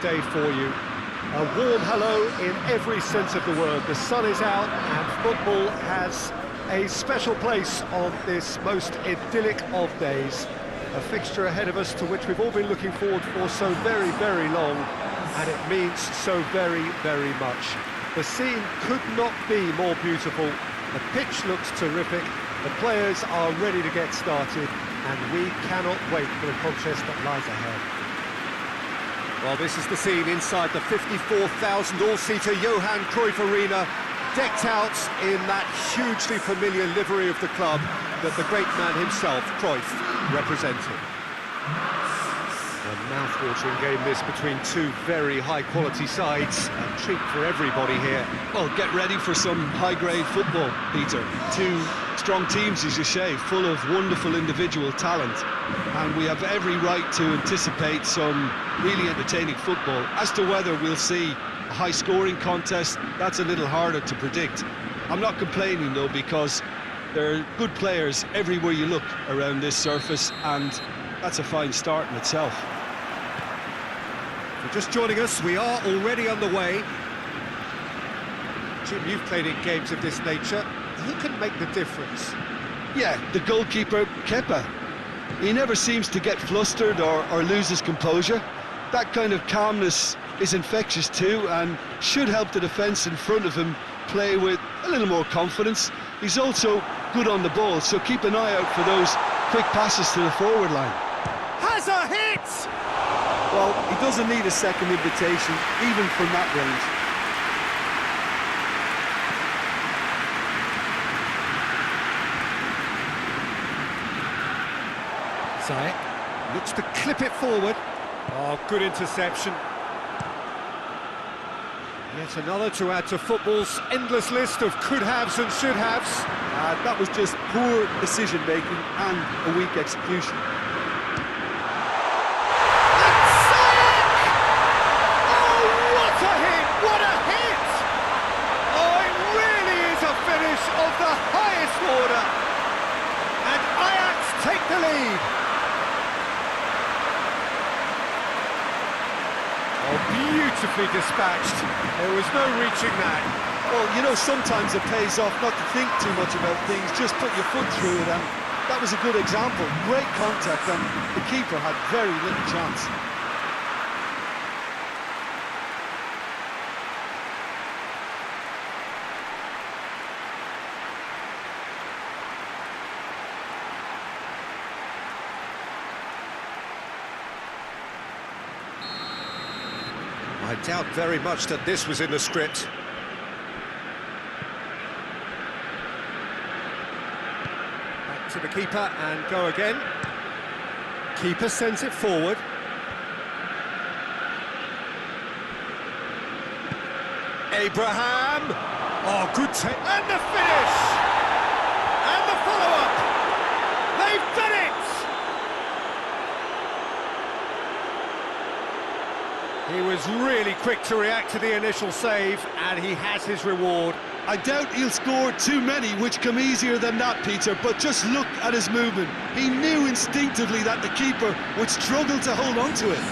Day for you. A warm hello in every sense of the word. The sun is out and football has a special place on this most idyllic of days. A fixture ahead of us to which we've all been looking forward for so very, very long, and it means so very, very much. The scene could not be more beautiful. The pitch looks terrific. The players are ready to get started, and we cannot wait for the contest that lies ahead. Well, this is the scene inside the 54,000 all-seater Johan Cruyff Arena, decked out in that hugely familiar livery of the club that the great man himself, Cruyff, represented. A mouth-watering game this between two very high-quality sides. A treat for everybody here. Well, get ready for some high-grade football, Peter. Two strong teams, as you say, full of wonderful individual talent. And we have every right to anticipate some really entertaining football. As to whether we'll see a high-scoring contest, that's a little harder to predict. I'm not complaining, though, because there are good players everywhere you look around this surface, and that's a fine start in itself. For just joining us, we are already underway. Jim, you've played in games of this nature. Who can make the difference? Yeah, the goalkeeper, Kepa. He never seems to get flustered or lose his composure. That kind of calmness is infectious too, and should help the defence in front of him play with a little more confidence. He's also good on the ball, so keep an eye out for those quick passes to the forward line. Has a hit! Well, he doesn't need a second invitation, even from that range. Zayek looks to clip it forward. Oh, good interception. Yet another to add to football's endless list of could-haves and should-haves. That was just poor decision-making and a weak execution. Of the highest order, and Ajax take the lead. Oh, beautifully dispatched. There was no reaching that. Well, you know, sometimes it pays off not to think too much about things, just put your foot through it, and that was a good example. Great contact, and the keeper had very little chance. I doubt very much that this was in the script. Back to the keeper and go again. Keeper sends it forward. Abraham! Oh, good take. And the finish! And the follow-up! They've done it! He was really quick to react to the initial save, and he has his reward. I doubt he'll score too many which come easier than that, Peter, but just look at his movement. He knew instinctively that the keeper would struggle to hold on to it.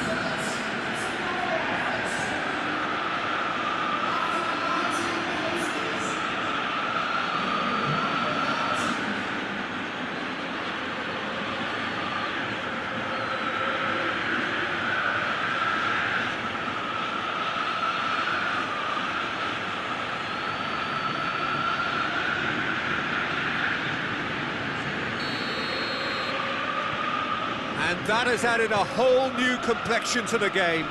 And that has added a whole new complexion to the game.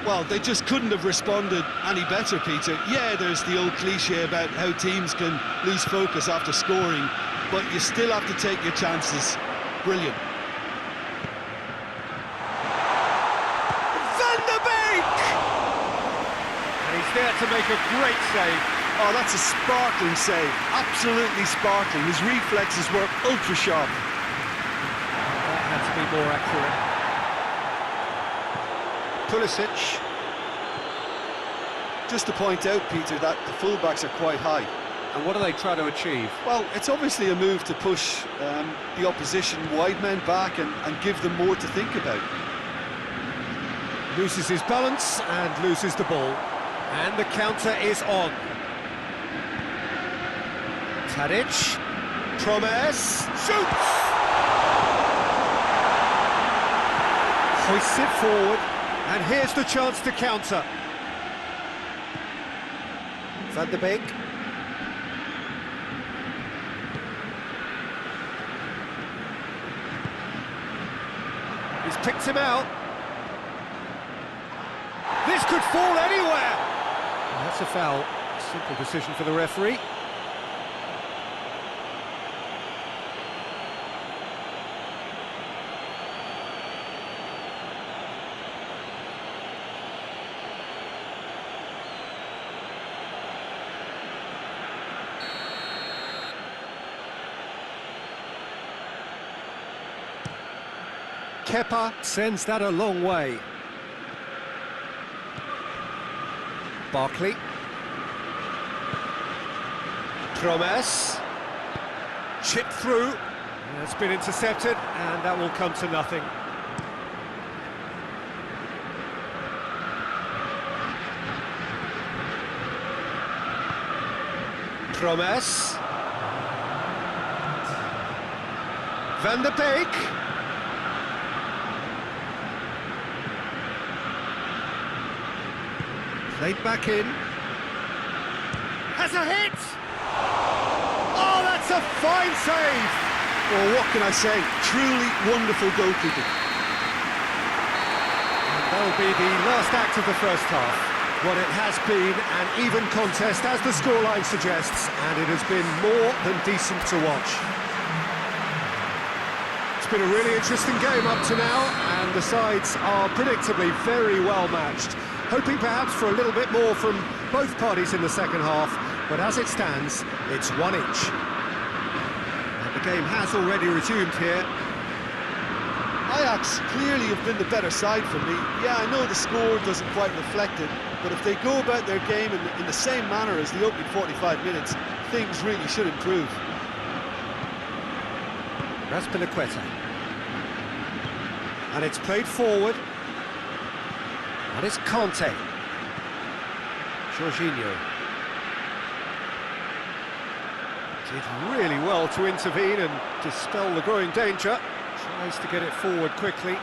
Well, they just couldn't have responded any better, Peter. Yeah, there's the old cliche about how teams can lose focus after scoring, but you still have to take your chances. Brilliant. Van der Beek! And he's there to make a great save. Oh, that's a sparkling save. Absolutely sparkling. His reflexes were ultra-sharp. Had to be more accurate. Pulisic. Just to point out, Peter, that the fullbacks are quite high. And what are they trying to achieve? Well, it's obviously a move to push the opposition wide men back and give them more to think about. Loses his balance and loses the ball. And the counter is on. Tadic. Promes. Shoots! Hoists it forward. And here's the chance to counter. Van der Beek. He's picked him out. This could fall anywhere. Well, that's a foul. Simple decision for the referee. Kepa sends that a long way. Barkley. Promes. Chipped through. It's been intercepted, and that will come to nothing. Promes. Van der Beek. Played back in. Has a hit! Oh, that's a fine save! Well, what can I say? Truly wonderful goalkeeping. And that'll be the last act of the first half. What it has been an even contest, as the scoreline suggests, and it has been more than decent to watch. It's been a really interesting game up to now, and the sides are predictably very well matched. Hoping perhaps for a little bit more from both parties in the second half, but as it stands, it's 1 each. And the game has already resumed here. Ajax clearly have been the better side for me. Yeah, I know the score doesn't quite reflect it, but if they go about their game in the same manner as the opening 45 minutes, things really should improve. Raspinaqueta. And it's played forward. And it's Conte. Jorginho. Did really well to intervene and dispel the growing danger. Tries to get it forward quickly.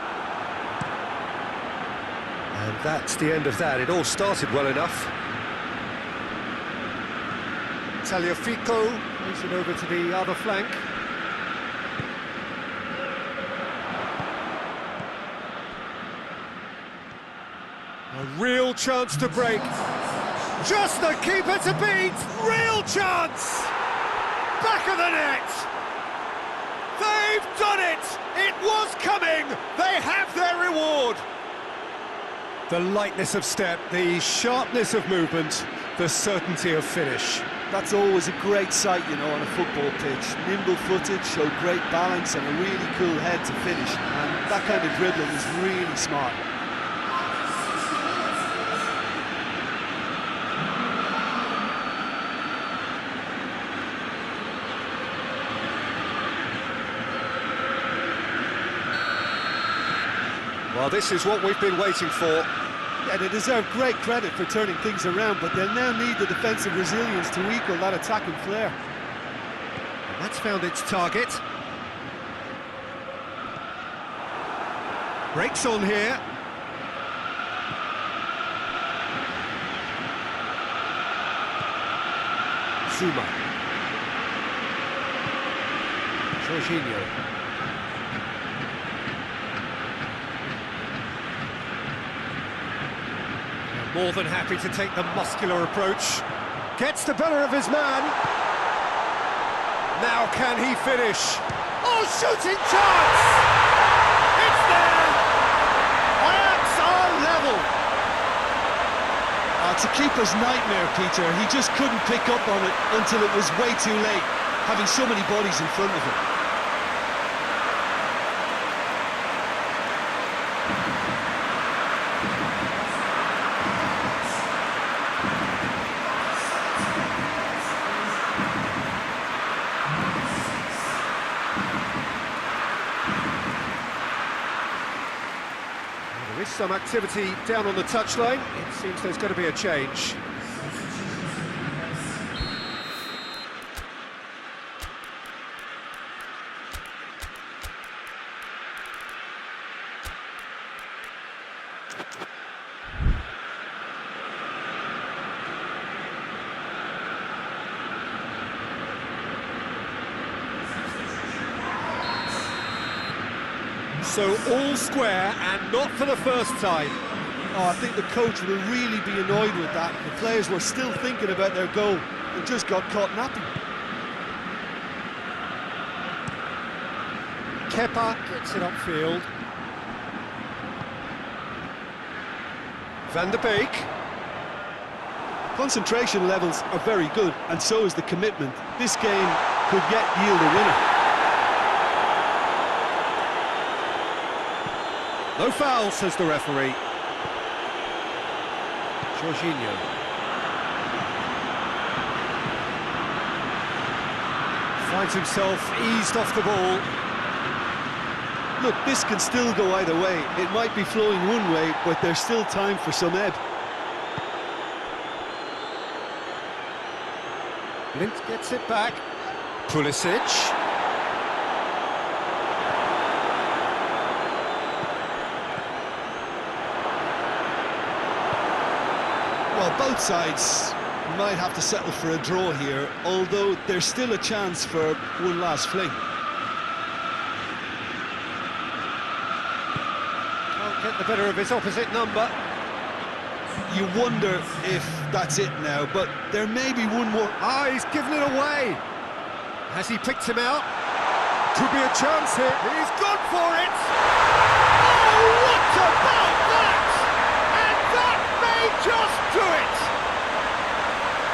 And that's the end of that. It all started well enough. Tagliafico moves it over to the other flank. A real chance to break. Just the keeper to beat. Real chance. Back of the net. They've done it. It was coming. They have their reward. The lightness of step, the sharpness of movement, the certainty of finish. That's always a great sight, you know, on a football pitch. Nimble-footed, show great balance and a really cool head to finish. And that kind of dribbling is really smart. Well, this is what we've been waiting for. Yeah, they deserve great credit for turning things around, but they'll now need the defensive resilience to equal that attacking flair. That's found its target. Breaks on here. Zuma. Jorginho. More than happy to take the muscular approach. Gets the better of his man. Now can he finish? Oh, shooting chance! It's there! Ajax are level! It's a keeper's nightmare, Peter. He just couldn't pick up on it until it was way too late, having so many bodies in front of him. some activity down on the touchline. It seems there's going to be a change. So all square, and not for the first time. Oh, I think the coach will really be annoyed with that. The players were still thinking about their goal and just got caught napping. Kepa gets it upfield. Van der Beek. Concentration levels are very good, and so is the commitment. This game could yet yield a winner. No foul, says the referee. Jorginho. Finds himself eased off the ball. Look, this can still go either way. It might be flowing one way, but there's still time for some ebb. Lint gets it back. Pulisic. Well, both sides might have to settle for a draw here, although there's still a chance for one last fling. Can't get the better of his opposite number. You wonder if that's it now, but there may be one more. Ah, he's given it away. Has he picked him out? Could be a chance here. He's gone for it. Oh, what about that? And that may just do it.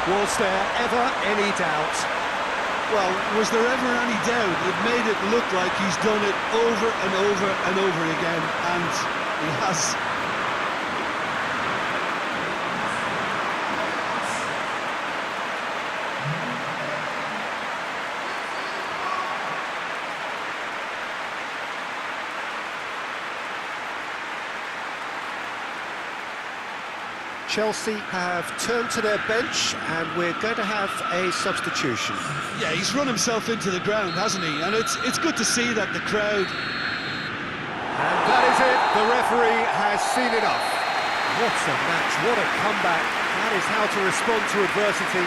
Was there ever any doubt? Well, was there ever any doubt? It made it look like he's done it over and over and over again, and he has. Chelsea have turned to their bench, and we're going to have a substitution. Yeah, he's run himself into the ground, hasn't he? And it's good to see that the crowd. And that is it. The referee has seen enough. What a match, what a comeback. That is how to respond to adversity.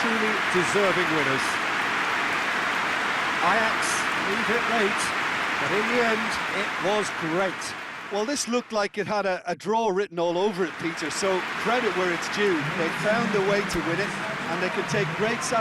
Truly deserving winners. Ajax leave it late, but in the end, it was great. Well, this looked like it had a draw written all over it, Peter, so credit where it's due. They found a way to win it, and they could take great satisfaction.